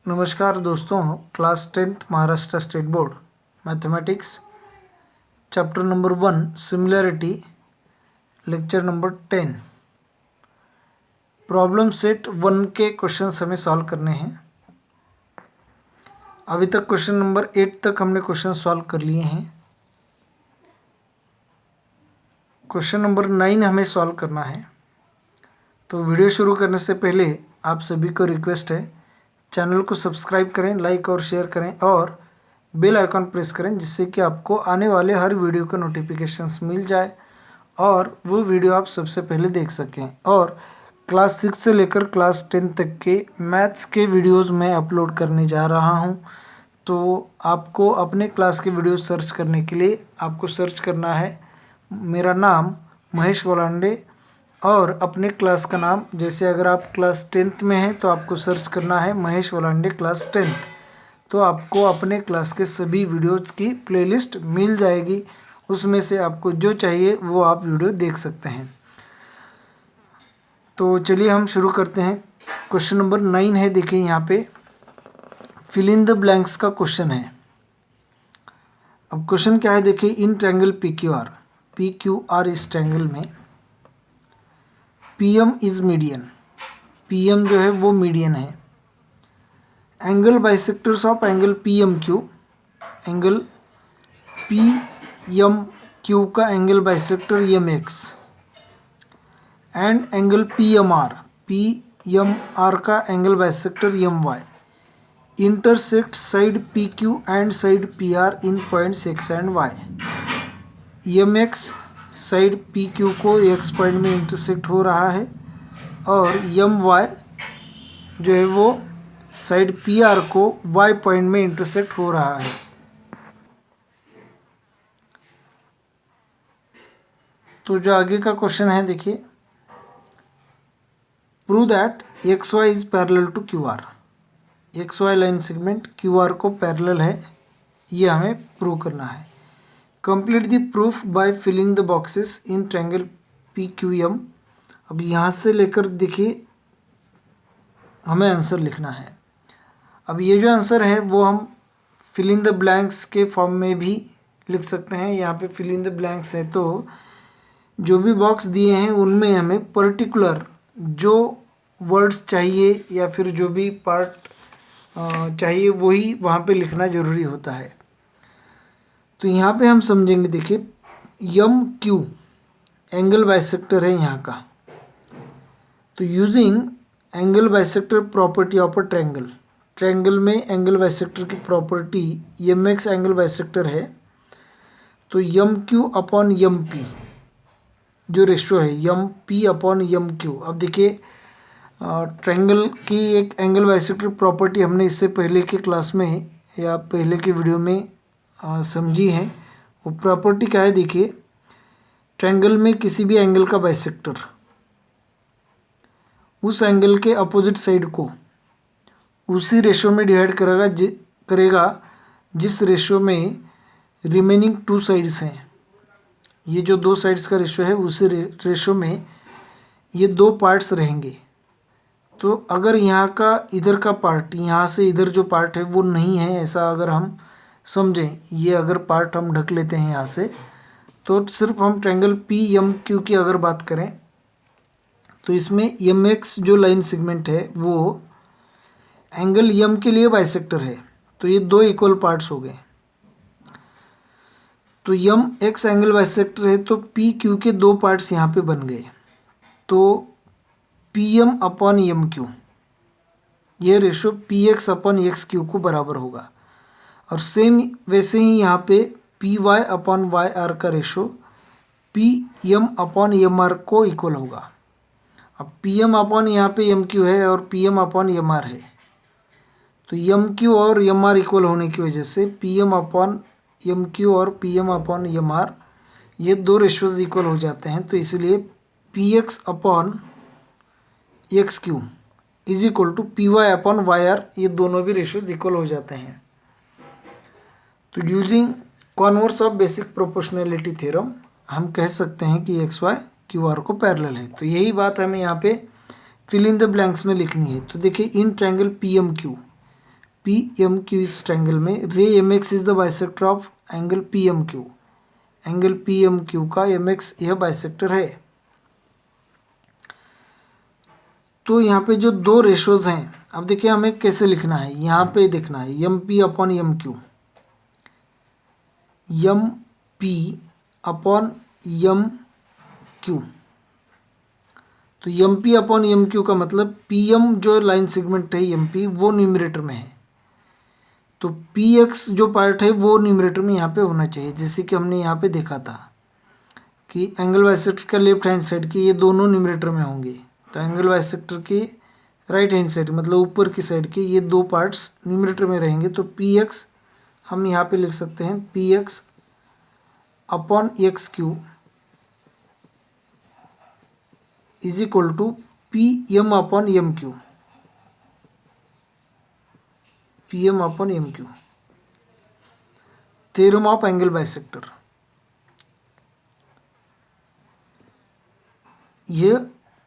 नमस्कार दोस्तों, class 10th Maharashtra state board mathematics chapter number 1 similarity lecture number 10 problem set 1 के questions हमें solve करने हैं। अभी तक क्वेश्चन नंबर 8 तक हमने क्वेश्चन सॉल्व कर लिए हैं। क्वेश्चन नंबर 9 हमें सॉल्व करना है। तो वीडियो शुरू करने से पहले आप सभी को रिक्वेस्ट है, चैनल को सब्सक्राइब करें, लाइक और शेयर करें और बेल आइकन प्रेस करें, जिससे कि आपको आने वाले हर वीडियो का नोटिफिकेशंस मिल जाए और वो वीडियो आप सबसे पहले देख सकें। और क्लास 6 से लेकर क्लास 10 तक के मैथ्स के वीडियोस मैं अपलोड करने जा रहा हूं। तो आपको अपने क्लास के वीडियो सर्च करने के लिए आपको सर्च करना है मेरा नाम महेश वलांडे और अपने क्लास का नाम। जैसे अगर आप क्लास 10th में हैं तो आपको सर्च करना है महेश वलांडे क्लास 10th। तो आपको अपने क्लास के सभी वीडियोज़ की प्लेलिस्ट मिल जाएगी, उसमें से आपको जो चाहिए वो आप वीडियो देख सकते हैं। तो चलिए हम शुरू करते हैं। क्वेश्चन नंबर 9 है, देखिए यहाँ पे फिल इन द ब्लैंक्स का क्वेश्चन है। अब क्वेश्चन क्या है, देखिए in triangle P Q R इस ट्रायंगल में P M is median, P M जो है वो मीडियन है। Angle bisectors of angle P M Q, angle P M Q का angle bisector M X and angle P M R का angle bisector M Y intersect side P Q and side P R in points X and Y. M X side P Q को X point में intersect हो रहा है और M Y जो है वो साइड पी आर को वाई पॉइंट में इंटरसेक्ट हो रहा है। तो जो आगे का क्वेश्चन है, देखिए prove that X Y is parallel to Q R, X Y line segment Q R को पैरेलल है, ये हमें प्रूव करना है। Complete the proof by filling the boxes in triangle P Q M. अब यहाँ से लेकर देखिए हमें आंसर लिखना है। अब ये जो आंसर है वो हम फिल इन द ब्लैंक्स के फॉर्म में भी लिख सकते हैं। यहाँ पे फिल इन द ब्लैंक्स है तो जो भी बॉक्स दिए हैं उनमें हमें पर्टिकुलर जो वर्ड्स चाहिए या फिर जो भी पार्ट चाहिए वही वहाँ पे लिखना ज़रूरी होता है। तो यहाँ पे हम समझेंगे, देखिए एम क्यू एंगल बाइसेक्टर है यहाँ का। तो using angle bisector property of a triangle, triangle में एंगल बाइसेक्टर की property M X angle bisector है। तो M Q upon M P जो रेशियो है M P upon M Q. अब देखिए ट्रायंगल की एक एंगल बाइसेक्टर प्रॉपर्टी हमने इससे पहले के क्लास में या पहले के वीडियो में समझी है। वो प्रॉपर्टी क्या है, देखिए ट्रायंगल में किसी भी एंगल का बाइसेक्टर उस एंगल के अपोजिट साइड को उसी रेशियो में डिवाइड करेगा जिस रेशियो में रिमेनिंग टू साइड्स हैं। ये जो दो साइड्स का रेशियो है उसी रेशियो में ये दो पार्ट्स रहेंगे। तो अगर यहाँ का इधर का पार्ट यहाँ से इधर जो पार्ट है वो नहीं है, ऐसा अगर हम समझें, ये अगर पार्ट हम ढक लेते हैं यहाँ से, तो सिर्फ हम ट्रायंगल पी एम क्यू की अगर बात करें तो इसमें एम एक्स जो लाइन सेगमेंट है वो एंगल एम के लिए बाइसेक्टर है। तो ये दो इक्वल पार्ट्स हो गए। तो एम एक्स एंगल बाइसेक्टर है तो पी क्यू के दो पार्ट्स यहाँ पे बन गए। तो P M upon M Q ये ratio P X upon X Q को बराबर होगा। और सेम वैसे ही यहाँ पे P Y upon Y R का ratio P M upon M R को इक्वल होगा। अब पी एम अपॉन यहाँ पे एम क्यू है और P M upon M R है, तो एम क्यू और एम आर इक्वल होने की वजह से P M upon M Q और P M upon M R ये दो रेशोज इक्वल हो जाते हैं। तो इसलिए P X upon X Q is equal to P Y upon Y R, ये दोनों भी रेशोज इक्वल हो जाते हैं। तो using converse of basic proportionality theorem हम कह सकते हैं कि एक्स वाई क्यू आर को पैरेलल है। तो यही बात हमें यहाँ पे फिल इन द ब्लैंक्स में लिखनी है। तो देखिए in triangle P M Q P M Q इस ट्रायंगल में ray M X is the bisector of angle P M Q. Angle P M Q का एम एक्स यह बाइसेक्टर है। तो यहाँ पे जो दो रेशोज हैं, अब देखिए हमें कैसे लिखना है, यहाँ पे देखना है M P upon M Q, M P upon M Q. तो M P upon M Q का मतलब पी एम जो लाइन सेगमेंट है एम पी वो न्यूमरेटर में है, तो पी एक्स जो पार्ट है वो न्यूमरेटर में यहाँ पे होना चाहिए। जैसे कि हमने यहाँ पे देखा था कि एंगल बाइसेक्टर का लेफ्ट हैंड साइड के ये दोनों न्यूमरेटर में होंगे, तो एंगल बाइसेक्टर के राइट हैंड साइड मतलब ऊपर की साइड के ये दो पार्ट्स न्यूमरेटर में रहेंगे। तो पी एक्स हम यहाँ पे लिख सकते हैं P X upon X Q is equal to P M upon M Q, P M upon M Q, theorem of angle bisector. ये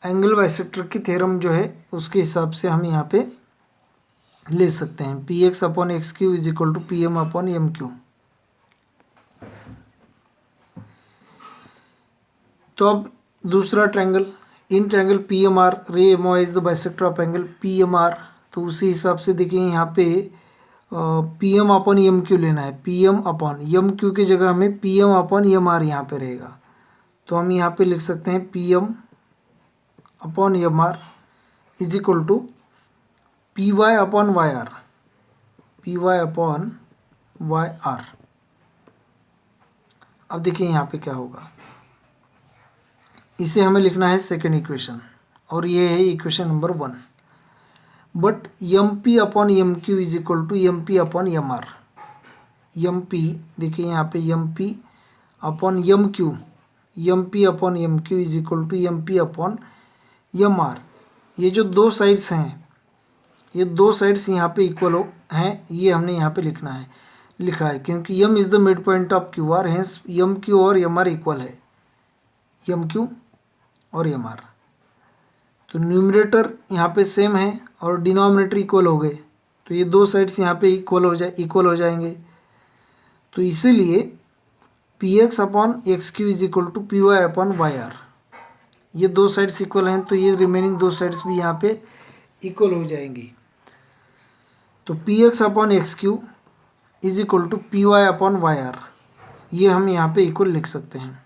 एंगल बाइसेक्टर की थ्योरम जो है उसके हिसाब से हम यहाँ पे ले सकते हैं P X upon X Q is equal to P M upon M Q. तो अब दूसरा triangle, in triangle P M R ray M O is the bisector of angle P M R. तो उसी हिसाब से देखिए यहाँ पे P M upon M Q लेना है, P M upon M Q की जगह हमें P M upon M R यहाँ पे रहेगा। तो हम यहाँ पे लिख सकते हैं P M upon M R is equal to P Y upon Y R, P Y upon Y R. अब देखिए यहाँ पे क्या होगा, इसे हमें लिखना है सेकेंड इक्वेशन और ये है equation number 1। But M P upon M Q is equal to M P upon M R. M P देखिए यहाँ पे M P upon M Q, M P upon M Q is equal to M P upon M R. ये जो दो sides हैं, ये दो sides यहाँ पे इक्वल हैं, ये हमने यहाँ पे लिखा है क्योंकि M is the mid point of Q R, hence M Q और एम आर इक्वल है, एम क्यू और एम आर। तो न्यूमरेटर यहाँ पे सेम है और डिनोमिनेटर इक्वल हो गए, तो ये दो साइड्स यहाँ पे इक्वल हो जाएंगे। तो इसीलिए P X upon X Q is equal to P Y upon Y R, ये दो साइड्स इक्वल हैं तो ये रिमेनिंग दो साइड्स भी यहाँ पे इक्वल हो जाएंगी। तो P X upon X Q is equal to P Y upon Y R, ये हम यहाँ पे इक्वल लिख सकते हैं।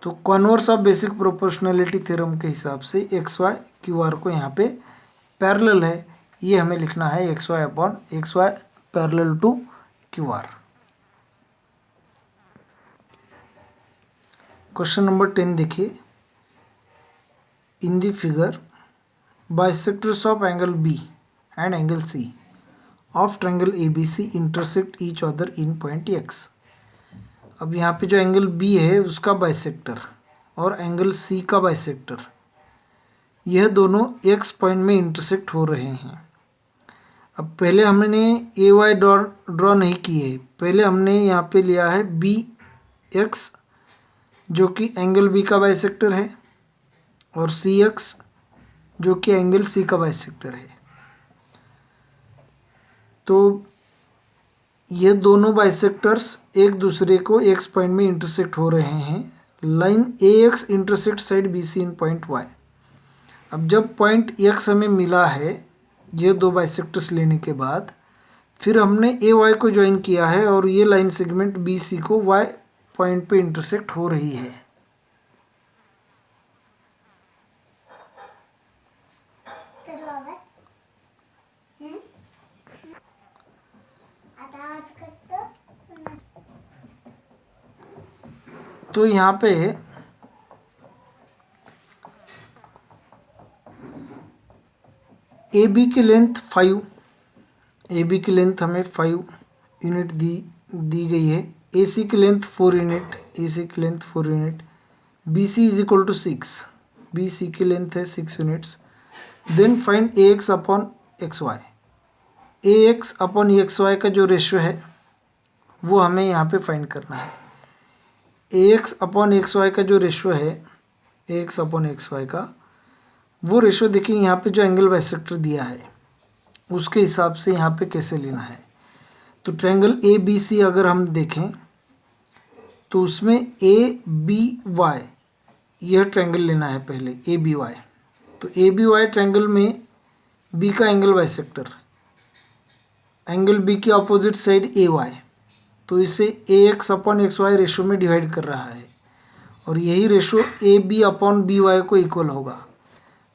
तो converse of basic proportionality theorem के हिसाब से एक्स वाई क्यू आर को यहाँ पे पैरेलल है, ये हमें लिखना है X Y upon X Y parallel to Q R. Question number 10 देखिए, in the figure bisectors of angle B and angle C of triangle A B C intersect each other in point X. अब यहाँ पे जो angle B है उसका bisector और angle C का bisector, यह दोनों एक्स पॉइंट में इंटरसेक्ट हो रहे हैं। अब पहले हमने ए वाई ड्रॉ नहीं की है, पहले हमने यहाँ पे लिया है बी एक्स जो कि एंगल बी का बाइसेक्टर है और सी एक्स जो कि एंगल सी का बाइसेक्टर है। तो ये दोनों बाइसेक्टर्स एक दूसरे को एक्स पॉइंट में इंटरसेक्ट हो रहे हैं। Line A X intersect side B C in point Y. अब जब पॉइंट एक्स हमें मिला है ये दो बाइसेक्टर्स लेने के बाद, फिर हमने ए वाई को ज्वाइन किया है और ये लाइन सेगमेंट बी सी को वाई पॉइंट पे इंटरसेक्ट हो रही है। तो यहाँ पे ए बी की लेंथ 5, ए बी की लेंथ हमें 5 यूनिट दी गई है, ए सी की लेंथ 4 यूनिट, ए सी की length 4 unit, B C is equal to 6, B C की लेंथ है 6 units. Then find A X upon X Y. A X upon X Y का जो रेशियो है वो हमें यहाँ पे फाइंड करना है। A X upon X Y का जो रेशियो है, A X upon X Y का वो रेशियो देखिए यहाँ पे जो एंगल बाइसेक्टर दिया है उसके हिसाब से यहाँ पे कैसे लेना है। तो ट्रायंगल ए बी सी अगर हम देखें तो उसमें ए बी वाई यह ट्रायंगल लेना है पहले, ए बी वाई। तो ए बी वाई ट्रायंगल में बी का एंगल बाइसेक्टर, एंगल बी की अपोजिट साइड ए वाई, तो इसे A X upon X Y ratio में डिवाइड कर रहा है और यही ratio A B upon B Y को इक्वल होगा।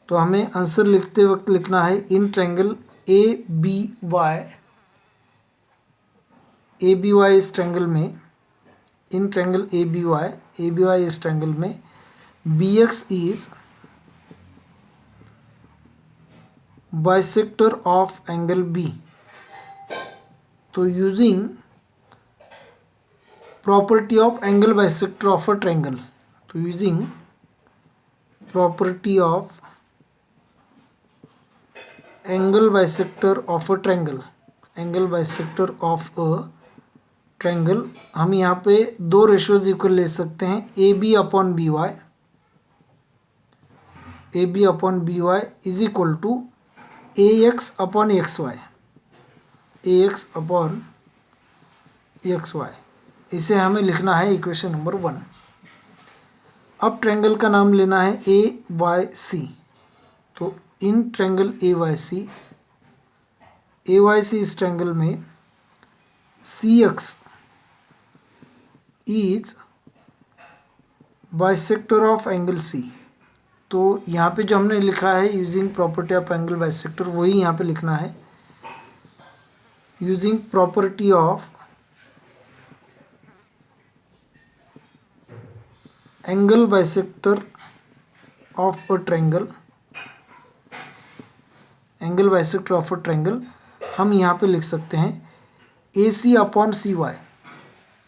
तो हमें आंसर लिखते वक्त लिखना है in triangle A B Y इस ट्रायंगल में, in triangle A B Y इस ट्रायंगल में B X is bisector of angle B. तो using property of angle bisector of a triangle, तो using property of angle bisector of a triangle, angle bisector of a triangle, हम यहाँ पे दो ratios equal ले सकते हैं, A B upon B Y, A B upon B Y is equal to A X upon X Y, A X upon X Y. इसे हमें लिखना है इक्वेशन नंबर 1। अब ट्रायंगल का नाम लेना है ए वाई सी। तो इन ट्रायंगल ए वाई सी इस ट्रायंगल में C X is bisector of angle C. तो यहाँ पे जो हमने लिखा है using property of angle bisector, वही यहाँ पे लिखना है, using property of angle bisector of a triangle, angle bisector of a triangle हम यहाँ पे लिख सकते हैं A C upon C Y,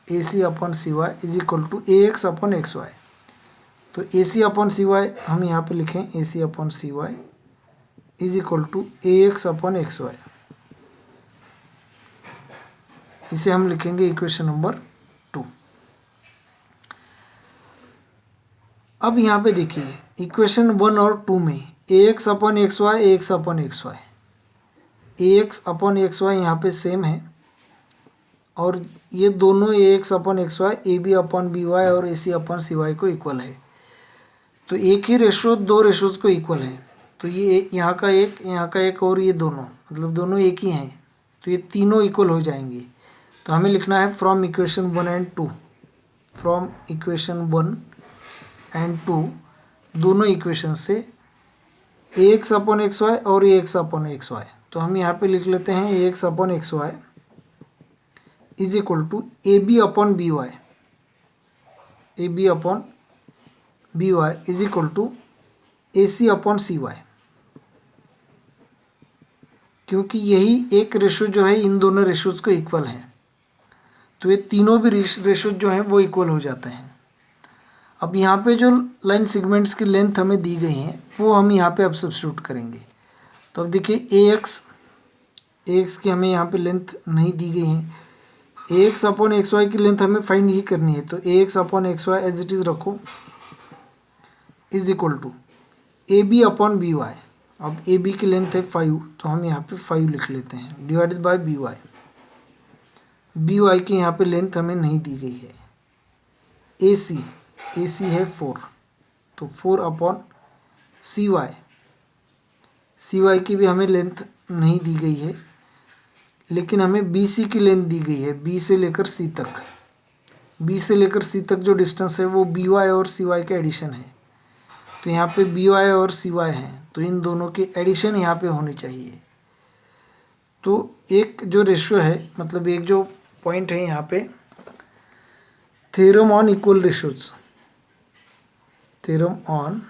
A C upon C Y is equal to A X upon X Y. तो A C upon C Y हम यहाँ पे लिखें A C upon C Y is equal to A X upon X Y. इसे हम लिखेंगे equation number 2। अब यहाँ पे देखिए इक्वेशन 1 और 2 में A X upon X Y, A X upon X Y, A X upon X Y यहाँ पे सेम है और ये दोनों A X upon X Y A B upon B Y और A C upon C Y को equal है। तो एक ही रेशो दो रेशोज़ को इक्वल है। तो ये यहाँ का एक और ये दोनों, मतलब दोनों एक ही हैं, तो ये तीनों इक्वल हो जाएंगे। तो हमें लिखना है from equation 1 and 2, from equation 1 and 2 दोनों इक्वेशन से A X upon X Y और A X upon X Y. तो हम यहाँ पे लिख लेते हैं A X upon X Y is equal to A B upon B Y, A B upon B Y is equal to A C upon C Y, क्योंकि यही एक रेशो जो है इन दोनों रेशोज को इक्वल है। तो ये तीनों भी रेशोज जो हैं वो इक्वल हो जाते हैं। अब यहाँ पे जो लाइन सेगमेंट्स की लेंथ हमें दी गई हैं वो हम यहाँ पे अब सब्स्टिट्यूट करेंगे। तो अब देखिए ए एक्स की हमें यहाँ पे लेंथ नहीं दी गई है, A X upon X Y की लेंथ हमें फाइंड ही करनी है। तो A X upon X Y as it is रखो is equal to A B upon B Y. अब ए बी की लेंथ है 5, तो हम यहाँ पे 5 लिख लेते हैं डिवाइडेड बाय बी वाई की यहाँ पे लेंथ हमें नहीं दी गई है। ए सी है 4, तो 4 अपॉन सी वाई की भी हमें लेंथ नहीं दी गई है, लेकिन हमें बी सी की लेंथ दी गई है, बी से लेकर सी तक। बी से लेकर सी तक जो डिस्टेंस है वो बी वाई और सी वाई का एडिशन है। तो यहाँ पे बी वाई और सी वाई हैं, तो इन दोनों की एडिशन यहाँ पे होनी चाहिए। तो एक जो रेशियो है, मतलब एक जो पॉइंट है यहाँ पे, theorem on equal ratios, theorem on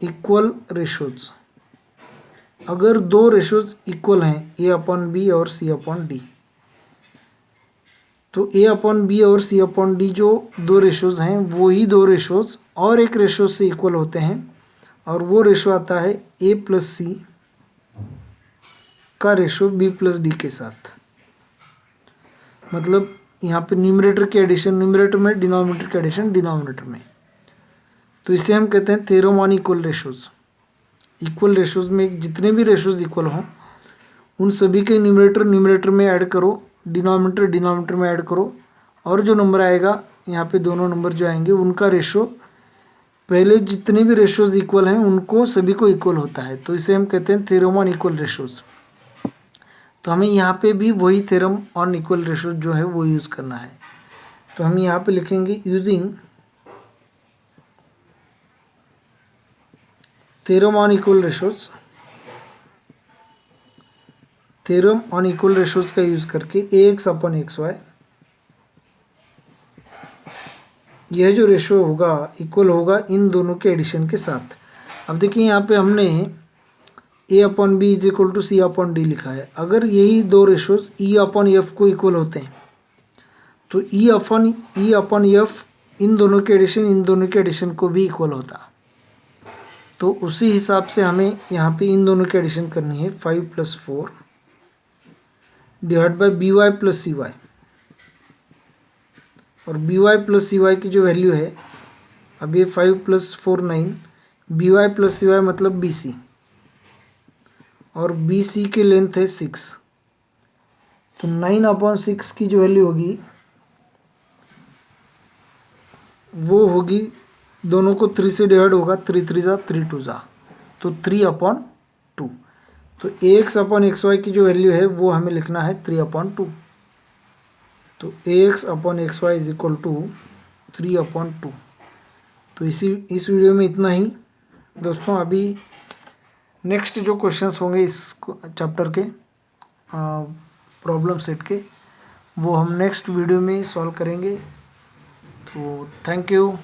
equal ratios, अगर दो रेशियोज इक्वल हैं ए अपॉन बी और सी अपॉन डी, तो ए अपॉन बी और सी अपॉन डी जो दो रेशियोज हैं वो ही दो रेशियोज और एक रेशियो से इक्वल होते हैं, और वो रेशियो आता है ए प्लस सी का रेशियो बी प्लस डी के साथ। मतलब यहाँ पे न्यूमरेटर की एडिशन न्यूमरेटर में, डिनोमिनेटर की एडिशन डिनोमिनेटर में। तो इसे हम कहते हैं theorem on equal ratios. Equal ratios में जितने भी रेशोज़ इक्वल हों उन सभी के न्यूमरेटर में ऐड करो, डिनोमिनेटर में ऐड करो, और जो नंबर आएगा यहाँ पे दोनों नंबर जो आएंगे उनका रेशो पहले जितने भी रेशोज़ इक्वल हैं उनको सभी को इक्वल होता है, तो इसे हम कहते हैं थ्योरम ऑन इक्वल रेशोज़। तो हमें यहाँ पे भी वही थ्योरम ऑन इक्वल रेशोज़ जो है वो यूज़ करना है। तो हम यहाँ पे लिखेंगे using theorem on equal ratios, theorem on equal ratios का यूज़ करके ax अपॉन xy, यह जो रेशो होगा इक्वल होगा इन दोनों के एडिशन के साथ। अब देखिए यहाँ पे हमने a upon B is equal to C upon D लिखा है। अगर यही दो रेशोज़ e अपॉन एफ को इक्वल होते हैं तो e अपॉन एफ इन दोनों के एडिशन को भी इक्वल होता। तो उसी हिसाब से हमें यहाँ पे इन दोनों की एडिशन करनी है, 5 + 4 divide by B Y plus C Y, और B Y plus C Y की जो वैल्यू है, अब ये 5 + 4 9, B Y plus C Y मतलब बी सी, और बी सी की लेंथ है 6, तो 9/6 की जो वैल्यू होगी वो होगी, दोनों को 3 से डिवाइड होगा, 3 3 जा 3 2 जा, तो 3/2। तो ax अपॉन xy की जो वैल्यू है वो हमें लिखना है 3/2। तो ax upon xy is equal to 3/2। तो इस वीडियो में इतना ही दोस्तों। अभी नेक्स्ट जो क्वेश्चंस होंगे इस चैप्टर के प्रॉब्लम सेट के, वो हम नेक्स्ट वीडियो में सॉल्व करेंगे। तो थैंक यू।